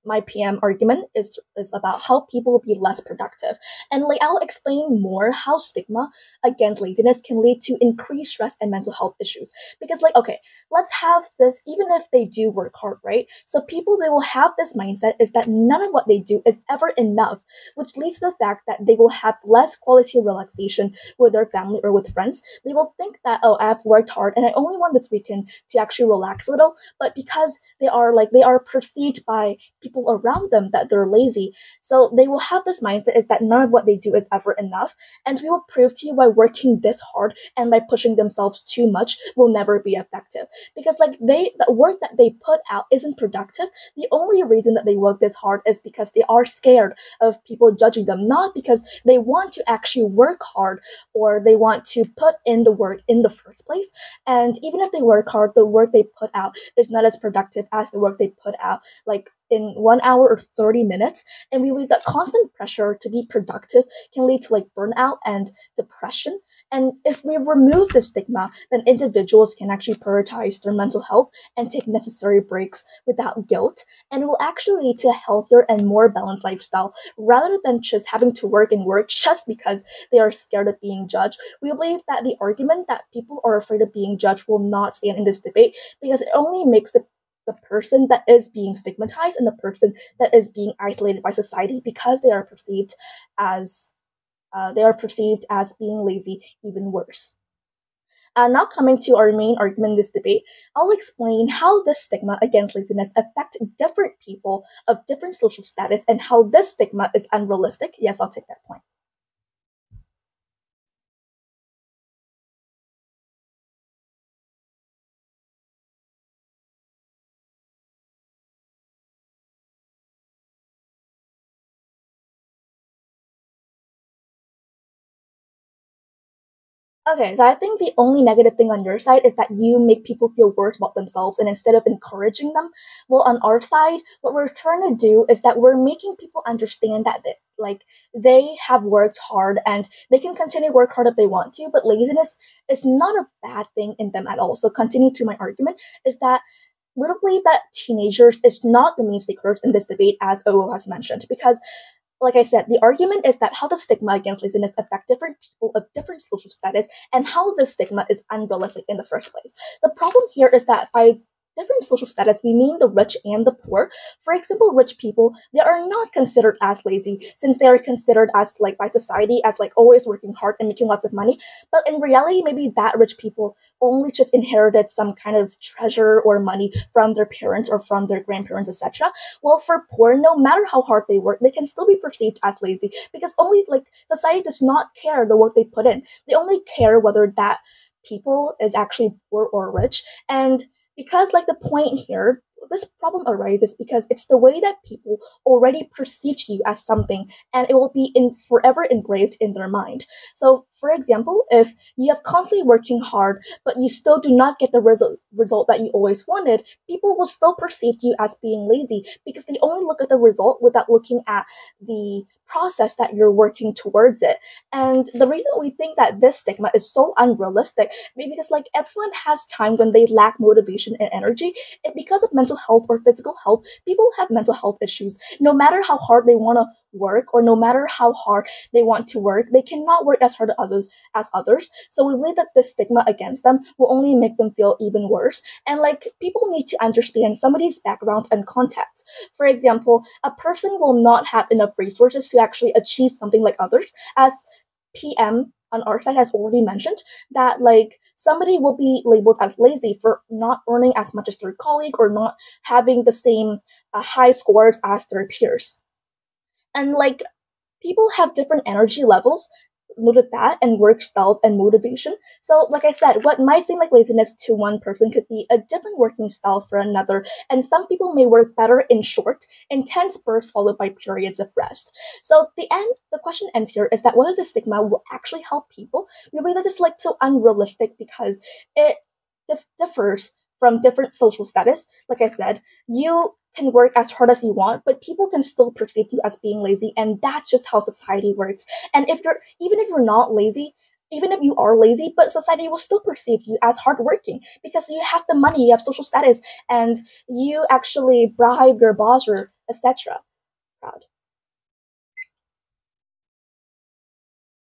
my PM argument is about how people will be less productive. And like I'll explain more how stigma against laziness can lead to increased stress and mental health issues. Because like okay, let's have this even if they do work hard, right? So people they will have this mindset is that none of what they do is ever enough, which leads to the fact that they will have less quality relaxation with their family or with friends. They will think that oh, I've worked hard and I only want this weekend to actually relax a little, but because they are perceived by people around them that they're lazy, so they will have this mindset is that none of what they do is ever enough, and we will prove to you by working this hard and by pushing themselves too much will never be effective, because like the work that they put out isn't productive. The only reason that they work this hard is because they are scared of people judging them, not because they want to actually work hard or they want to put in the work in the first place. And even if they work hard, the work they put out is not as productive as the work they put out like in 1 hour or 30 minutes. And we believe that constant pressure to be productive can lead to like burnout and depression. And if we remove the stigma, then individuals can actually prioritize their mental health and take necessary breaks without guilt. And it will actually lead to a healthier and more balanced lifestyle rather than just having to work and work just because they are scared of being judged. We believe that the argument that people are afraid of being judged will not stand in this debate, because it only makes the person that is being stigmatized and the person that is being isolated by society because as they are perceived as being lazy even worse. Now coming to our main argument in this debate, I'll explain how this stigma against laziness affect different people of different social status and how this stigma is unrealistic. Yes, I'll take that point. Okay, so I think the only negative thing on your side is that you make people feel worse about themselves and instead of encouraging them, well, on our side, what we're trying to do is that we're making people understand that they have worked hard and they can continue to work hard if they want to, but laziness is not a bad thing in them at all. So continue to my argument is that we don't believe that teenagers is not the main stakeholders in this debate, as OO has mentioned, because like I said, the argument is that how the stigma against laziness affect different people of different social status and how the stigma is unrealistic in the first place. The problem here is that by different social status, we mean the rich and the poor. For example, rich people, they are not considered as lazy since they are considered as like by society as like always working hard and making lots of money. But in reality, maybe that rich people only just inherited some kind of treasure or money from their parents or from their grandparents, etc. Well, for poor, no matter how hard they work, they can still be perceived as lazy because only like society does not care the work they put in. They only care whether that people is actually poor or rich. And because like the point here, this problem arises because it's the way that people already perceive you as something and it will be in forever engraved in their mind. So for example, if you have constantly working hard but you still do not get the result that you always wanted, people will still perceive you as being lazy because they only look at the result without looking at the process that you're working towards it. And the reason we think that this stigma is so unrealistic, maybe because like everyone has times when they lack motivation and energy. It because of mental health or physical health, people have mental health issues. No matter how hard they want to work or no matter how hard they want to work, they cannot work as hard as others. So we believe that this stigma against them will only make them feel even worse. And like people need to understand somebody's background and context. For example, a person will not have enough resources to actually achieve something like others, as PM on our side has already mentioned that like somebody will be labeled as lazy for not earning as much as their colleague or not having the same high scores as their peers. And like people have different energy levels, noted that, and work styles and motivation. So like I said, what might seem like laziness to one person could be a different working style for another, and some people may work better in short intense bursts followed by periods of rest. So the question ends here is that whether the stigma will actually help people. We believe that it's like so unrealistic because it differs from different social status. Like I said, you can work as hard as you want, but people can still perceive you as being lazy, and that's just how society works. And if you're even if you're not lazy, even if you are lazy, but society will still perceive you as hardworking because you have the money, you have social status, and you actually bribe your boss or etc. Proud.